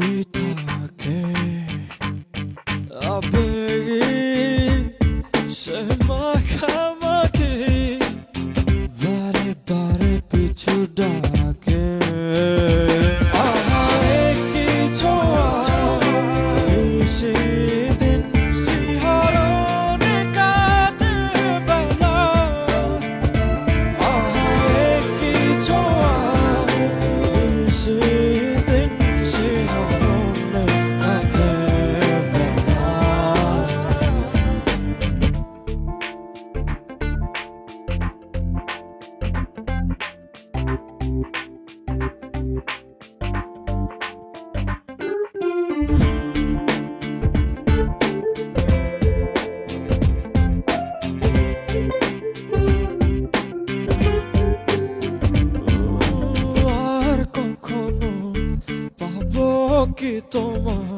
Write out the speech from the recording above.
থাকে আবেগে সে মাখামাখি বারে বারে পিছু ডাকে কি ছোঁয়া সেদিন শিহরণে কাটে বেলা কি ছোঁয়া সেদিন শিহরণে কাটে বেলা আর কখনো পাবো কি তোমার